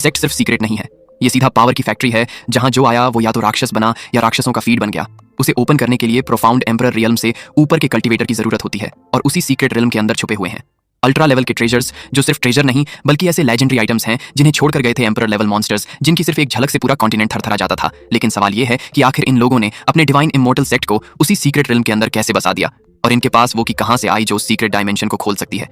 Sect सिर्फ secret नहीं है, ये सीधा पावर की फैक्ट्री है जहां जो आया वो या तो राक्षस बना या राक्षसों का फीड बन गया। उसे ओपन करने के लिए प्रोफाउंड एम्परर रियल्म से ऊपर के कल्टीवेटर की जरूरत होती है और उसी सीक्रेट रियल्म के अंदर छुपे हुए हैं अल्ट्रा लेवल के ट्रेजर्स, जो सिर्फ ट्रेजर नहीं बल्कि ऐसे लेजेंडरी आइटम्स हैं जिन्हें छोड़कर गए थे एम्परर लेवल मॉन्स्टर्स, जिनकी सिर्फ एक झलक से पूरा कॉन्टिनेंट थरथरा जाता था। लेकिन सवाल ये है कि आखिर इन लोगों ने अपने डिवाइन इमोर्टल सेक्ट को उसी सीक्रेट रियल्म के अंदर कैसे बसा दिया, और इनके पास वो की कहां से आई जो सीक्रेट डायमेंशन को खोल सकती है।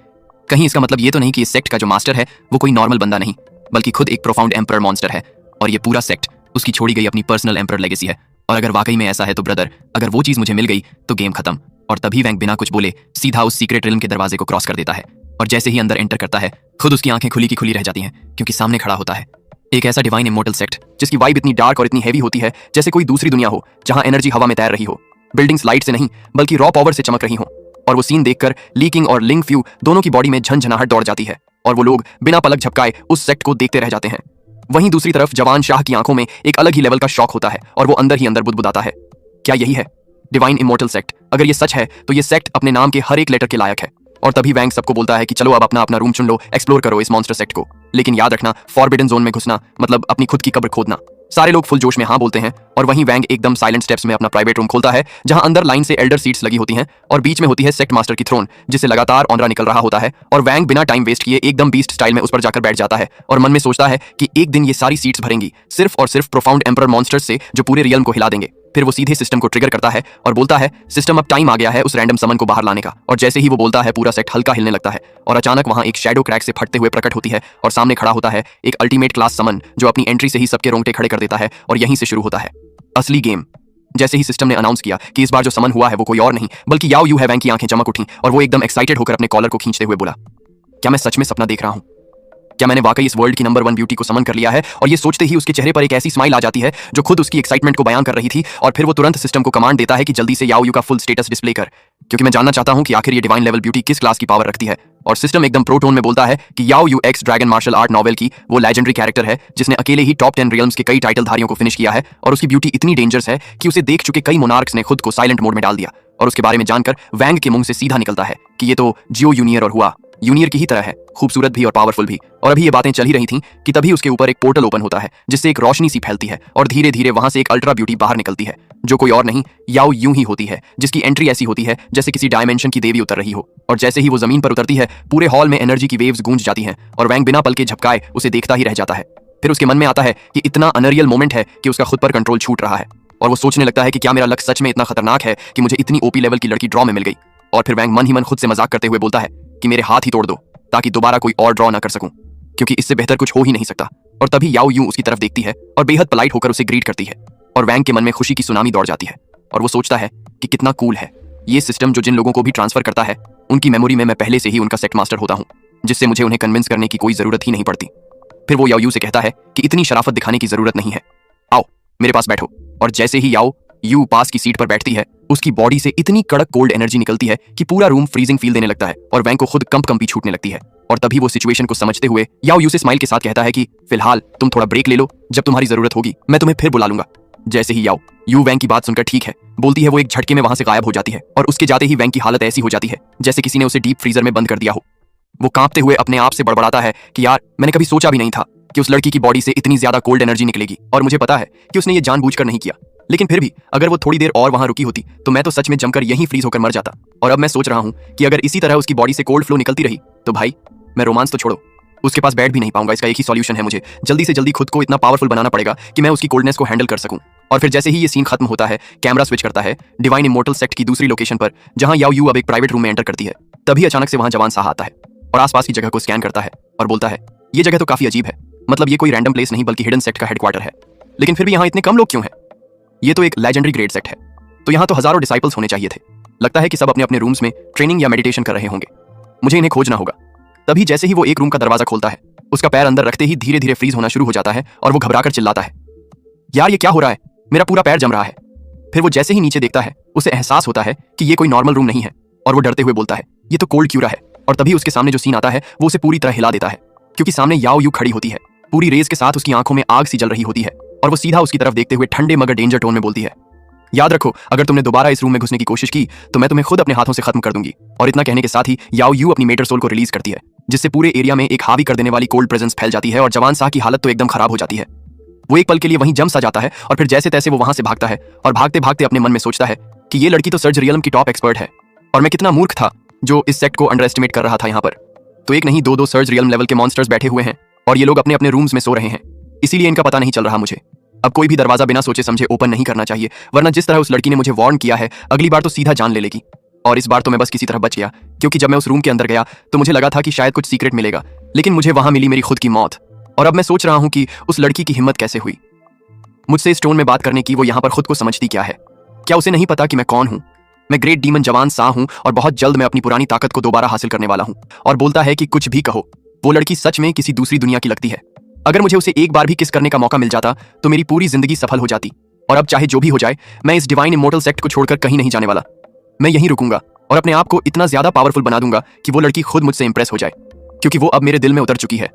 कहीं इसका मतलब ये तो नहीं कि इस सेक्ट का जो मास्टर है वो कोई नॉर्मल बंदा नहीं, बल्कि खुद एक प्रोफाउंड एम्परर मॉन्स्टर है, और ये पूरा सेक्ट उसकी छोड़ी गई अपनी पर्सनल एम्परर लेगेसी है। और अगर वाकई में ऐसा है तो ब्रदर, अगर वो चीज मुझे मिल गई तो गेम खत्म। और तभी वैंग बिना कुछ बोले सीधा उस सीक्रेट रियल्म के दरवाजे को क्रॉस कर देता है, और जैसे ही अंदर एंटर करता है खुद उसकी आंखें खुली की खुली रह जाती हैं, क्योंकि सामने खड़ा होता है एक ऐसा डिवाइन इमोर्टल सेक्ट जिसकी वाइब इतनी डार्क और इतनी हैवी होती है जैसे कोई दूसरी दुनिया हो, जहां एनर्जी हवा में तैर रही हो, बिल्डिंग्स लाइट से नहीं बल्कि रॉ पावर से चमक रही हो। और वो सीन देखकर लीकिंग और लिंग फ्यू दोनों की बॉडी में झनझनाहट दौड़ जाती है, और वो लोग बिना पलक झपकाए उस सेक्ट को देखते रह जाते हैं। वहीं दूसरी तरफ जवान शाह की आंखों में एक अलग ही लेवल का शौक होता है, और वो अंदर ही अंदर बुदबुदाता है, क्या यही है डिवाइन इमोर्टल सेक्ट? अगर ये सच है तो ये सेक्ट अपने नाम के हर एक लेटर के लायक है। और तभी वैंग सबको बोलता है कि चलो अब अपना अपना रूम चुन लो, एक्सप्लोर करो इस मॉन्स्टर सेक्ट को, लेकिन याद रखना फॉरबिडन जोन में घुसना मतलब अपनी खुद की कब्र खोदना। सारे लोग फुल जोश में हाँ बोलते हैं, और वहीं वैंग एकदम साइलेंट स्टेप्स में अपना प्राइवेट रूम खोलता है, जहां अंदर लाइन से एल्डर सीट्स लगी होती हैं और बीच में होती है सेक्ट मास्टर की थ्रोन, जिससे लगातार ऑनरा निकल रहा होता है। और वैंग बिना टाइम वेस्ट किए एकदम बीस्ट स्टाइल में उस पर जाकर बैठ जाता है, और मन में सोचता है कि एक दिन ये सारी सीट्स भरेंगी सिर्फ और सिर्फ प्रोफाउंड एम्परर मॉन्स्टर्स से, जो पूरे रियल्म को हिला देंगे। फिर वो सीधे सिस्टम को ट्रिगर करता है और बोलता है सिस्टम अब टाइम आ गया है उस रैंडम समन को बाहर लाने का। और जैसे ही वो बोलता है पूरा सेट हल्का हिलने लगता है, और अचानक वहां एक शैडो क्रैक से फटते हुए प्रकट होती है, और सामने खड़ा होता है एक अल्टीमेट क्लास समन जो अपनी एंट्री से ही सबके रोंगटे खड़े कर देता है। और यहीं से शुरू होता है असली गेम। जैसे ही सिस्टम ने अनाउंस किया कि इस बार जो समन हुआ है वो कोई और नहीं बल्कि याओ यू है, वैंग की आंखें चमक उठी और वो एकदम एक्साइटेड होकर अपने कॉलर को खींचते हुए बोला, क्या मैं सच में सपना देख रहा हूं? क्या मैंने वाकई इस वर्ल्ड की नंबर 1 ब्यूटी को समन कर लिया है? और ये सोचते ही उसके चेहरे पर एक ऐसी स्माइल आ जाती है जो खुद उसकी एक्साइटमेंट को बयां कर रही थी, और फिर वो तुरंत सिस्टम को कमांड देता है कि जल्दी से याओ यू का फुल स्टेटस डिस्प्ले कर, क्योंकि मैं जानना चाहता हूं कि आखिर ये डिवाइन लेवल ब्यूटी किस क्लास की पावर रखती है। और सिस्टम एकदम प्रो टोन में बोलता है कि याओ यू एक्स ड्रैगन मार्शल आर्ट नॉवेल की वो लेजेंडरी कैरेक्टर है जिसने अकेले ही टॉप 10 रियल्म्स के कई टाइटल धारियों को फिनिश किया है, और उसकी ब्यूटी इतनी डेंजरस है कि उसे देख चुके कई मोनार्क्स ने खुद को साइलेंट मोड में डाल दिया। और उसके बारे में जानकर वैंग के मुंह से सीधा निकलता है कि ये तो जियो यूनियर और हुआ यूनियर की ही तरह है, खूबसूरत भी और पावरफुल भी। और अभी ये बातें चल ही रही थीं कि तभी उसके ऊपर एक पोर्टल ओपन होता है जिससे एक रोशनी सी फैलती है, और धीरे धीरे वहां से एक अल्ट्रा ब्यूटी बाहर निकलती है जो कोई और नहीं याओ यू ही होती है, जिसकी एंट्री ऐसी होती है जैसे किसी डायमेंशन की देवी उतर रही हो। और जैसे ही वो जमीन पर उतरती है पूरे हॉल में एनर्जी की वेव्स गूंज जाती हैं, और वैंग बिना पल के झपकाए उसे देखता ही रह जाता है। फिर उसके मन में आता है कि इतना अनरियल मोमेंट है कि उसका खुद पर कंट्रोल छूट रहा है, और वो सोचने लगता है कि क्या मेरा लक सच में इतना खतरनाक है कि मुझे इतनी ओपी लेवल की लड़की ड्रॉ में मिल गई। और फिर वैंग मन ही मन खुद से मजाक करते हुए बोलता है कि मेरे हाथ ही तोड़ दो ताकि दोबारा कोई और ड्रॉ ना कर सकूं, क्योंकि इससे बेहतर कुछ हो ही नहीं सकता। और तभी याओ यू उसकी तरफ देखती है और बेहद पोलाइट होकर उसे ग्रीट करती है, और वैंग के मन में खुशी की सुनामी दौड़ जाती है, और वो सोचता है कि कितना कूल है ये सिस्टम जो जिन लोगों को भी ट्रांसफर करता है उनकी मेमोरी में मैं पहले से ही उनका सेक्ट मास्टर होता हूं, जिससे मुझे उन्हें कन्विंस करने की कोई जरूरत ही नहीं पड़ती। फिर वो याओ यू से कहता है कि इतनी शराफत दिखाने की जरूरत नहीं है, आओ मेरे पास बैठो। और जैसे ही याओ यू पास की सीट पर बैठती है उसकी बॉडी से इतनी कड़क कोल्ड एनर्जी निकलती है कि पूरा रूम फ्रीजिंग फील देने लगता है, और वैंग को खुद कंपी छूटने लगती है। और तभी वो सिचुएशन को समझते हुए याओ यू से स्माइल के साथ कहता है कि फिलहाल तुम थोड़ा ब्रेक ले लो, जब तुम्हारी जरूरत होगी मैं तुम्हें फिर बुला लूंगा। जैसे ही याओ यू वैंग की बात सुनकर ठीक है बोलती है, वो एक झटके में वहां से गायब हो जाती है, और उसके जाते ही वैंग की हालत ऐसी हो जाती है जैसे किसी ने उसे डीप फ्रीजर में बंद कर दिया हो। वो कांपते हुए अपने आप से बड़बड़ाता है कि यार मैंने कभी सोचा भी नहीं था कि उस लड़की की बॉडी से इतनी ज्यादा कोल्ड एनर्जी निकलेगी, और मुझे पता है कि उसने ये जानबूझकर नहीं किया, लेकिन फिर भी अगर वो थोड़ी देर और वहां रुकी होती तो मैं तो सच में जमकर यहीं फ्रीज होकर मर जाता। और अब मैं सोच रहा हूं कि अगर इसी तरह उसकी बॉडी से कोल्ड फ्लो निकलती रही तो भाई मैं रोमांस तो छोड़ो उसके पास बैठ भी नहीं पाऊंगा। इसका एक ही सॉल्यूशन है, मुझे जल्दी से जल्दी खुद को इतना पावरफुल बनाना पड़ेगा कि मैं उसकी कोल्डनेस को हैंडल कर सकूं। और फिर जैसे ही ये सीन खत्म होता है कैमरा स्विच करता है डिवाइन इमोर्टल सेक्ट की दूसरी लोकेशन पर, जहां याओ यू अब एक प्राइवेट रूम में एंटर करती है। तभी अचानक से वहां जवान शाह आता है और आसपास की जगह को स्कैन करता है और बोलता है ये जगह तो काफी अजीब है, मतलब ये कोई रैंडम प्लेस नहीं बल्कि हिडन सेक्ट का हेडक्वार्टर है, लेकिन फिर भी यहाँ इतने कम लोग क्यों हैं? ये तो एक लेजेंडरी ग्रेड सेक्ट है, तो यहाँ तो हजारों डिसाइपल्स होने चाहिए थे। लगता है कि सब अपने अपने रूम्स में ट्रेनिंग या मेडिटेशन कर रहे होंगे, मुझे इन्हें खोजना होगा। तभी जैसे ही वो एक रूम का दरवाजा खोलता है उसका पैर अंदर रखते ही धीरे धीरे फ्रीज होना शुरू हो जाता है, और वो घबराकर चिल्लाता है यार ये क्या हो रहा है, मेरा पूरा पैर जम रहा है। फिर वो जैसे ही नीचे देखता है उसे एहसास होता है कि ये कोई नॉर्मल रूम नहीं है, और वो डरते हुए बोलता है ये तो कोल्ड क्यूरा है। और तभी उसके सामने जो सीन आता है वो उसे पूरी तरह हिला देता है, क्योंकि सामने याओ यू खड़ी होती है, पूरी रेस के साथ उसकी आंखों में आग सी जल रही होती है, और वो सीधा उसकी तरफ देखते हुए ठंडे मगर डेंजर टोन में बोलती है याद रखो अगर तुमने दोबारा इस रूम में घुसने की कोशिश की तो मैं तुम्हें खुद अपने हाथों से खत्म कर दूंगी। और इतना कहने के साथ ही याओ यू अपनी मेटर सोल को रिलीज करती है, जिससे पूरे एरिया में एक हावी कर देने वाली कोल्ड प्रेजेंस फैल जाती है और जवान शाह की हालत तो एकदम खराब हो जाती है। वो एक पल के लिए वहीं जम सा जाता है और फिर जैसे तैसे वो वहां से भागता है और भागते भागते अपने मन में सोचता है कि ये लड़की तो सर्ज रियल्म की टॉप एक्सपर्ट है और मैं कितना मूर्ख था जो इस सेक्ट को अंडर एस्टिमेट कर रहा था। यहाँ पर तो एक नहीं दो सर्ज रियल्म लेवल के मॉन्स्टर्स बैठे हुए हैं और ये लोग अपने अपने रूम्स में सो रहे हैं, इसीलिए इनका पता नहीं चल रहा मुझे। अब कोई भी दरवाजा बिना सोचे समझे ओपन नहीं करना चाहिए, वरना जिस तरह उस लड़की ने मुझे वार्न किया है अगली बार तो सीधा जान ले लेगी। और इस बार तो मैं बस किसी तरह बच गया, क्योंकि जब मैं उस रूम के अंदर गया तो मुझे लगा था कि शायद कुछ सीक्रेट मिलेगा, लेकिन मुझे वहां मिली मेरी खुद की मौत। और अब मैं सोच रहा हूं कि उस लड़की की हिम्मत कैसे हुई मुझसे इस टोन में बात करने की। वो यहाँ पर खुद को समझती क्या है? क्या उसे नहीं पता कि मैं कौन हूं? मैं ग्रेट डीमन जवान शाह हूं और बहुत जल्द मैं अपनी पुरानी ताकत को दोबारा हासिल करने वाला हूं। और बोलता है कि कुछ भी कहो, वो लड़की सच में किसी दूसरी दुनिया की लगती है। अगर मुझे उसे एक बार भी किस करने का मौका मिल जाता तो मेरी पूरी जिंदगी सफल हो जाती। और अब चाहे जो भी हो जाए, मैं इस डिवाइन इमोर्टल सेक्ट को छोड़कर कहीं नहीं जाने वाला। मैं यहीं रुकूंगा और अपने आप को इतना ज्यादा पावरफुल बना दूंगा कि वो लड़की खुद मुझसे इंप्रेस हो जाए, क्योंकि वो अब मेरे दिल में उतर चुकी है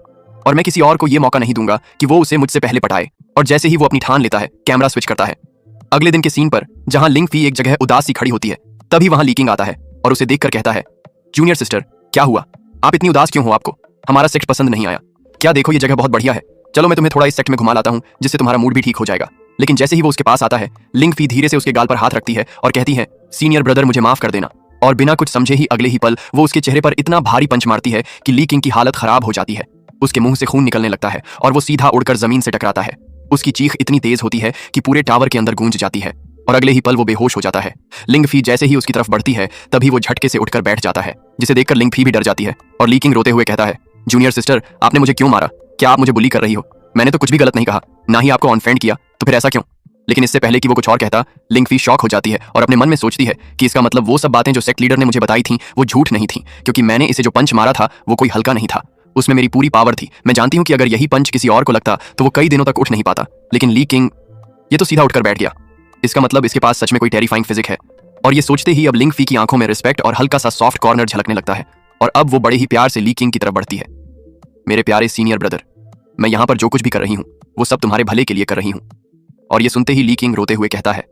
और मैं किसी और को यह मौका नहीं दूंगा कि वो उसे मुझसे पहले पटाए। और जैसे ही वो अपनी ठान लेता है, कैमरा स्विच करता है अगले दिन के सीन पर, जहां लिंग फी एक जगह उदास सी खड़ी होती है। तभी वहां लीकिंग आता है और उसे देखकर कहता है, जूनियर सिस्टर क्या हुआ? आप इतनी उदास क्यों हो? आपको हमारा सेक्ट पसंद नहीं आया क्या? देखो ये जगह बहुत बढ़िया है, चलो मैं तुम्हें थोड़ा इस सेक्ट में घुमा लाता हूं जिससे तुम्हारा मूड भी ठीक हो जाएगा। लेकिन जैसे ही वो उसके पास आता है, लिंग फी धीरे से उसके गाल पर हाथ रखती है और कहती है, सीनियर ब्रदर मुझे माफ कर देना। और बिना कुछ समझे ही अगले ही पल वो उसके चेहरे पर इतना भारी पंच मारती है कि लीकिंग की हालत खराब हो जाती है। उसके मुंह से खून निकलने लगता है और वो सीधा उड़कर जमीन से टकराता है। उसकी चीख इतनी तेज होती है कि पूरे टावर के अंदर गूंज जाती है और अगले ही पल वो बेहोश हो जाता है। लिंग फी जैसे ही उसकी तरफ बढ़ती है, तभी वो झटके से उठकर बैठ जाता है, जिसे देखकर लिंग फी भी डर जाती है। और लीकिंग रोते हुए कहता है, जूनियर सिस्टर आपने मुझे क्यों मारा? क्या आप मुझे बुली कर रही हो? मैंने तो कुछ भी गलत नहीं कहा, ना ही आपको ऑनफेंड किया, तो फिर ऐसा क्यों? लेकिन इससे पहले कि वो कुछ और कहता, लिंग फी शॉक हो जाती है और अपने मन में सोचती है कि इसका मतलब वो सब बातें जो सेक्ट लीडर ने मुझे बताई थी वो झूठ नहीं थी, क्योंकि मैंने इसे जो पंच मारा था वो कोई हल्का नहीं था। उसमें मेरी पूरी पावर थी। मैं जानती हूँ कि अगर यही पंच किसी और को लगता तो वो कई दिनों तक उठ नहीं पाता, लेकिन लीकिंग ये तो सीधा उठकर बैठ गया। इसका मतलब इसके पास सच में कोई टेरिफाइंग फिजिक है। और ये सोचते ही अब लिंग फी की आंखों में रिस्पेक्ट और हल्का सा सॉफ्ट कॉर्नर झलकने लगता है और अब वो बड़े ही प्यार से लीकिंग की तरफ बढ़ती है। मेरे प्यारे सीनियर ब्रदर, मैं यहाँ पर जो कुछ भी कर रही हूँ वो सब तुम्हारे भले के लिए कर रही हूँ। और ये सुनते ही लीकिंग रोते हुए कहता है,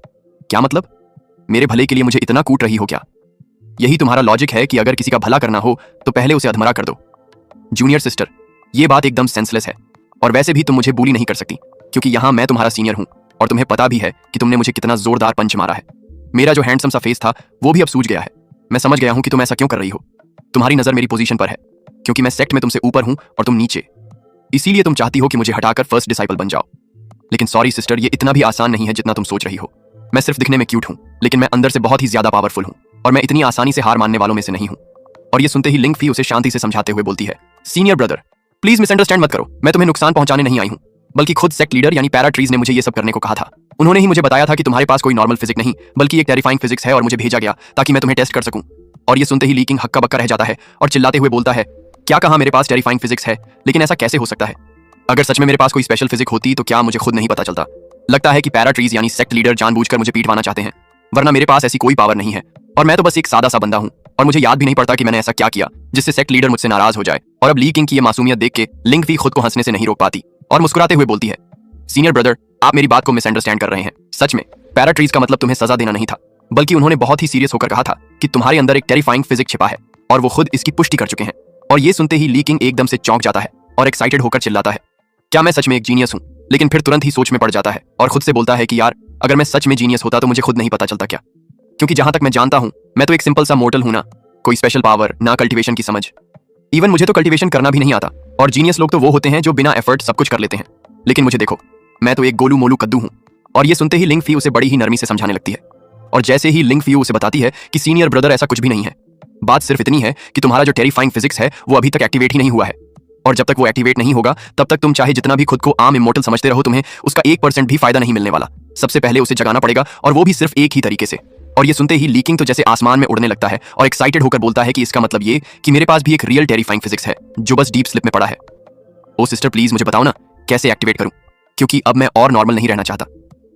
क्या मतलब? मेरे भले के लिए मुझे इतना कूट रही हो क्या? यही तुम्हारा लॉजिक है कि अगर किसी का भला करना हो तो पहले उसे अधमरा कर दो? जूनियर सिस्टर ये बात एकदम सेंसलेस है, और वैसे भी तुम मुझे बुली नहीं कर सकती, क्योंकि यहाँ मैं तुम्हारा सीनियर हूँ और तुम्हें पता भी है कि तुमने मुझे कितना जोरदार पंच मारा है। मेरा जो हैंडसम सा फेस था वो भी अब सूज गया है। मैं समझ गया हूँ कि तुम ऐसा क्यों कर रही हो। तुम्हारी नजर मेरी पोजीशन पर है, क्योंकि मैं सेक्ट में तुमसे ऊपर हूँ और तुम नीचे, इसीलिए तुम चाहती हो कि मुझे हटाकर फर्स्ट डिसाइपल बन जाओ। लेकिन सॉरी सिस्टर, ये इतना भी आसान नहीं है जितना तुम सोच रही हो। मैं सिर्फ दिखने में क्यूट हूँ, लेकिन मैं अंदर से बहुत ही ज्यादा पावरफुल हूँ और मैं इतनी आसानी से हार मानने वालों में से नहीं हूँ। और ये सुनते ही लिंग फी उसे शांति से समझाते हुए बोलती है, सीनियर ब्रदर प्लीज मिसअंडरस्टैंड मत करो, मैं तुम्हें नुकसान पहुंचाने नहीं आई हूँ, बल्कि खुद सेक्ट लीडर यानी पैराट्रीज ने मुझे ये सब करने को कहा था। उन्होंने ही मुझे बताया था कि तुम्हारे पास कोई नॉर्मल फिजिक नहीं बल्कि एक टेरिफाइंग फिजिक्स है और मुझे भेजा गया ताकि मैं तुम्हें टेस्ट कर सकूं। और ये सुनते ही लीकिंग हक्का बक्का रह जाता है और चिल्लाते हुए बोलता है, क्या कहा मेरे पास टेरिफाइंग फिजिक्स है? लेकिन ऐसा कैसे हो सकता है? अगर सच में मेरे पास कोई स्पेशल फिजिक होती तो क्या मुझे खुद नहीं पता चलता? लगता है कि पैराट्रीज यानी सेक्ट लीडर जानबूझकर मुझे पीटवाना चाहते हैं, वरना मेरे पास ऐसी कोई पावर नहीं है और मैं तो बस एक सादा सा बंदा हूँ और मुझे याद भी नहीं पड़ता कि मैंने ऐसा क्या किया जिससे सेक्ट लीडर मुझसे नाराज हो जाए। और अब लीकिंग की ये मासूमियत देख के लिंग फी खुद को हंसने से नहीं रोक पाती और मुस्कुराते हुए बोलती है, सीनियर ब्रदर आप मेरी बात को मिसअंडरस्टैंड कर रहे हैं। सच में पैराट्रीज का मतलब तुम्हें सजा देना नहीं था, बल्कि उन्होंने बहुत ही सीरियस होकर कहा था कि तुम्हारे अंदर एक टेरिफाइंग फिजिक छिपा है और वो खुद इसकी पुष्टि कर चुके हैं। और ये सुनते ही लीकिंग एकदम से चौंक जाता है और एक्साइटेड होकर चिल्लाता है, क्या मैं सच में एक जीनियस हूँ? लेकिन फिर तुरंत ही सोच में पड़ जाता है और खुद से बोलता है कि यार अगर मैं सच में जीनियस होता तो मुझे खुद नहीं पता चलता क्या? क्योंकि जहां तक मैं जानता हूं मैं तो एक सिंपल सा मोर्टल हूं ना, कोई स्पेशल पावर ना कल्टीवेशन की समझ। इवन मुझे तो कल्टीवेशन करना भी नहीं आता और जीनियस लोग तो वो होते हैं जो बिना एफर्ट सब कुछ कर लेते हैं। लेकिन मुझे देखो, मैं तो एक गोलू मोलू कद्दू हूं। और ये सुनते ही लिंग फी उसे बड़ी ही नरमी से समझाने लगती है और जैसे ही लिंग फी उसे बताती है कि सीनियर ब्रदर ऐसा कुछ भी नहीं है, बात सिर्फ इतनी है कि तुम्हारा जो टेरिफाइंग फिजिक्स है वो अभी तक एक्टिवेट ही नहीं हुआ है और जब तक वो एक्टिवेट नहीं होगा तब तक तुम चाहे जितना भी खुद को आम इमोर्टल समझते रहो, तुम्हें उसका 1% भी फायदा नहीं मिलने वाला। सबसे पहले उसे जगाना पड़ेगा और वो भी सिर्फ एक ही तरीके से। और ये सुनते ही लीकिंग तो जैसे आसमान में उड़ने लगता है और एक्साइटेड होकर बोलता है कि इसका मतलब ये कि मेरे पास भी एक रियल टेरिफाइंग फिजिक्स है जो बस डीप स्लिप में पड़ा है। ओ सिस्टर प्लीज मुझे बताओ ना कैसे एक्टिवेट करूं, क्योंकि अब मैं और नॉर्मल नहीं रहना चाहता।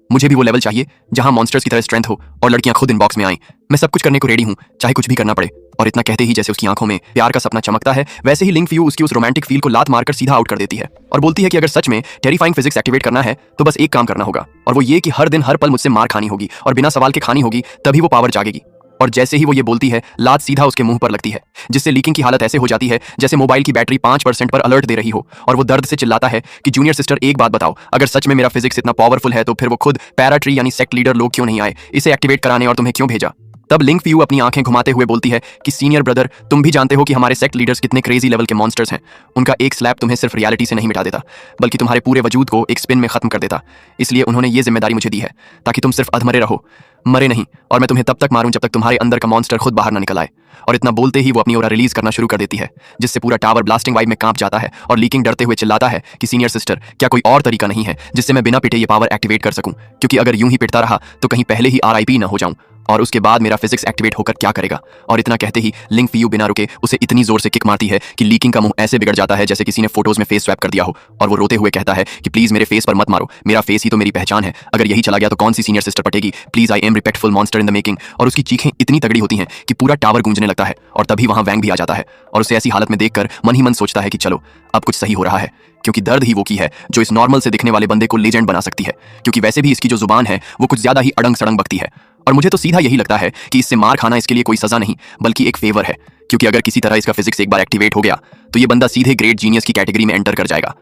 मुझे भी वो लेवल चाहिए जहां मॉन्स्टर्स की तरह स्ट्रेंथ हो और लड़कियां खुद इनबॉक्स में आएं। मैं सब कुछ करने को रेडी हूं, चाहे कुछ भी करना पड़े। और इतना कहते ही जैसे उसकी आंखों में प्यार का सपना चमकता है, वैसे ही लिंग फ्यू उसकी उस रोमांटिक फील को लात मारकर सीधा आउट कर देती है और बोलती है कि अगर सच में टेरिफाइंग फिजिक्स एक्टिवेट करना है तो बस एक काम करना होगा, और वो ये कि हर दिन हर पल मुझसे मार खानी होगी और बिना सवाल के खानी होगी, तभी वो पावर जागेगी। और जैसे ही वो ये बोलती है, लात सीधा उसके मुंह पर लगती है, जिससे लीकिंग की हालत ऐसे हो जाती है जैसे मोबाइल की बैटरी 5% पर अलर्ट दे रही हो। और वो दर्द से चिल्लाता है कि जूनियर सिस्टर, एक बात बताओ, अगर सच में मेरा फिजिक्स इतना पावरफुल है तो फिर वो खुद पैराट्री यानी सेक्ट लीडर लोग क्यों नहीं आए इसे एक्टिवेट कराने और तुम्हें क्यों भेजा? तब लिंक फ्यू अपनी आंखें घुमाते हुए बोलती है कि सीनियर ब्रदर, तुम भी जानते हो कि हमारे सेक्ट लीडर्स कितने क्रेजी लेवल के मॉन्स्टर्स हैं। उनका एक स्लैप तुम्हें सिर्फ रियलिटी से नहीं मिटा देता, बल्कि तुम्हारे पूरे वजूद को एक स्पिन में खत्म कर देता। इसलिए उन्होंने ये जिम्मेदारी मुझे दी है ताकि तुम सिर्फ अधमरे रहो, मरे नहीं। और मैं तुम्हें तब तक मारूं जब तक तुम्हारे अंदर का मॉन्स्टर खुद बाहर ना निकल आए। और इतना बोलते ही वो अपनी ओरा रिलीज करना शुरू कर देती है, जिससे पूरा टावर ब्लास्टिंग वाइब में कांप जाता है। और लीकिंग डरते हुए चिल्लाता है कि सीनियर सिस्टर, क्या कोई और तरीका नहीं है जिससे मैं बिना पिटे ये पावर एक्टिवेट कर सकूं? क्योंकि अगर यूं ही पिटता रहा तो कहीं पहले ही RIP ना हो जाऊं, और उसके बाद मेरा फिजिक्स एक्टिवेट होकर क्या करेगा? और इतना कहते ही लिंक फीयू बिना रुके उसे इतनी जोर से किक मारती है कि लीकिंग का मुंह ऐसे बिगड़ जाता है जैसे किसी ने फोटोज में फेस स्वैप कर दिया हो। और वो रोते हुए कहता है कि प्लीज मेरे फेस पर मत मारो, मेरा फेस ही तो मेरी पहचान है। अगर यही चला गया तो कौन सी सीनियर सिस्टर पटेगी? Please, I am respectful monster in the making. और उसकी चीखें इतनी तगड़ी होती हैं कि पूरा टावर गूंजने लगता है। और तभी वहां वैंग भी आ जाता है और उसे ऐसी हालत में देखकर मन ही मन सोचता है कि चलो अब कुछ सही हो रहा है, क्योंकि दर्द ही वो की है जो इस नॉर्मल से दिखने वाले बंदे को लेजेंड बना सकती है। क्योंकि वैसे भी इसकी जो जुबान है वो कुछ ज्यादा ही अड़ंग सड़ंग बकती है। और मुझे तो सीधा यही लगता है कि इससे मार खाना इसके लिए कोई सजा नहीं बल्कि एक फेवर है, क्योंकि अगर किसी तरह इसका फिजिक्स एक बार एक्टिवेट हो गया तो ये बंदा सीधे ग्रेट जीनियस की कैटेगरी में एंटर कर जाएगा।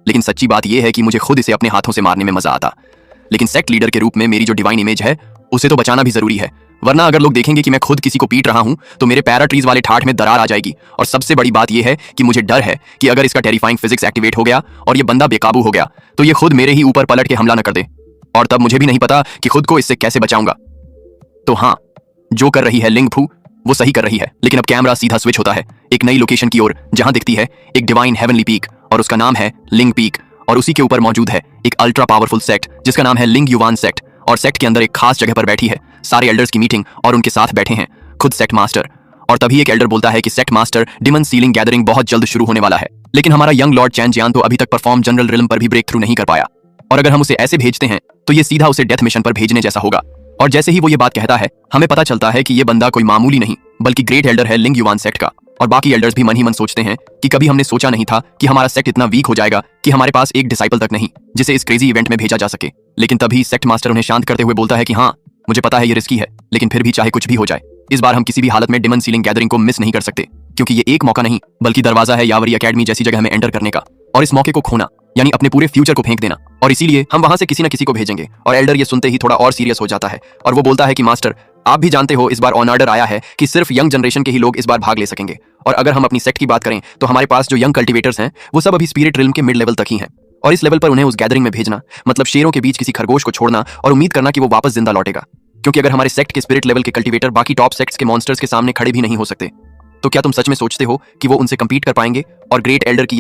लेकिन सच्ची बात यह है कि मुझे खुद इसे अपने हाथों से मारने में मजा आता, लेकिन सेक्ट लीडर के रूप में मेरी जो डिवाइन इमेज है उसे तो बचाना भी जरूरी है। वरना अगर लोग देखेंगे कि मैं खुद किसी को पीट रहा हूं तो मेरे पैराट्रीज वाले ठाठ में दरार आ जाएगी। और सबसे बड़ी बात यह है कि मुझे डर है कि अगर इसका टेरिफाइंग फिजिक्स एक्टिवेट हो गया और ये बंदा बेकाबू हो गया तो ये खुद मेरे ही ऊपर पलट के हमला न कर दे, और तब मुझे भी नहीं पता कि खुद को इससे कैसे बचाऊंगा। तो हाँ, जो कर रही है लिंग फू वो सही कर रही है। लेकिन अब कैमरा सीधा स्विच होता है एक नई लोकेशन की ओर, जहां दिखती है एक डिवाइन हेवनली पीक और उसका नाम है लिंग पीक। और उसी के ऊपर मौजूद है एक अल्ट्रा पावरफुल सेक्ट जिसका नाम है लिंग युवान सेक्ट। और सेक्ट के अंदर एक खास जगह पर बैठी है सारे एल्डर्स की मीटिंग, और उनके साथ बैठे हैं खुद सेक्ट मास्टर। और तभी एक एल्डर बोलता है कि sect master, demon sealing gathering बहुत जल्द शुरू होने वाला है, लेकिन हमारा यंग लॉर्ड चैन जियान तो अभी तक परफॉर्म जनरल रिल्म पर भी ब्रेक थ्रू नहीं कर पाया। और अगर हम उसे ऐसे भेजते हैं तो ये सीधा उसे डेथ मिशन पर भेजने जैसा होगा। और जैसे ही वो ये बात कहता है हमें पता चलता है कि ये बंदा कोई मामूली नहीं बल्कि ग्रेट एल्डर है लिंग युवान सेक्ट का। और बाकी एल्डर्स भी मन ही मन सोचते हैं कि कभी हमने सोचा नहीं था कि हमारा सेक्ट इतना वीक हो जाएगा कि हमारे पास एक डिसाइपल तक नहीं जिसे इस क्रेजी इवेंट में भेजा जा सके। लेकिन तभी सेक्ट मास्टर उन्हें शांत करते हुए बोलता है कि हाँ, मुझे पता है ये रिस्की है, लेकिन फिर भी चाहे कुछ भी हो जाए इस बार हम किसी भी हालत में डिमन सीलिंग गैदरिंग को मिस नहीं कर सकते, क्योंकि ये एक मौका नहीं बल्कि दरवाजा है यावरी एकेडमी जैसी जगह में एंटर करने का। और इस मौके को खोना यानी अपने पूरे फ्यूचर को फेंक देना, और इसीलिए हम वहां से किसी न किसी को भेजेंगे। और एल्डर ये सुनते ही थोड़ा और सीरियस हो जाता है और वो बोलता है कि मास्टर, आप भी जानते हो इस बार ऑन ऑर्डर आया है कि सिर्फ यंग जनरेशन के ही लोग इस बार भाग ले सकेंगे। और अगर हम अपनी सेक्ट की बात करें तो हमारे पास जो यंग कल्टिवेटर्स हैं वो सब अभी स्पिरिट रिल्म के मिड लेवल तक ही हैं। और इस लेवल पर उन्हें उस गैदरिंग में भेजना मतलब शेरों के बीच किसी खरगोश को छोड़ना और उम्मीद करना कि वो वापस जिंदा लौटेगा। क्योंकि अगर हमारे सेक्ट के स्पिरिट लेवल के कल्टिवेटर बाकी टॉप सेक्ट्स के मॉन्स्टर्स के सामने खड़े भी नहीं हो सकते, तो क्या तुम सच में सोचते हो कि वो उनसे कम्पीट कर पाएंगे? और ग्रेट एल्डर की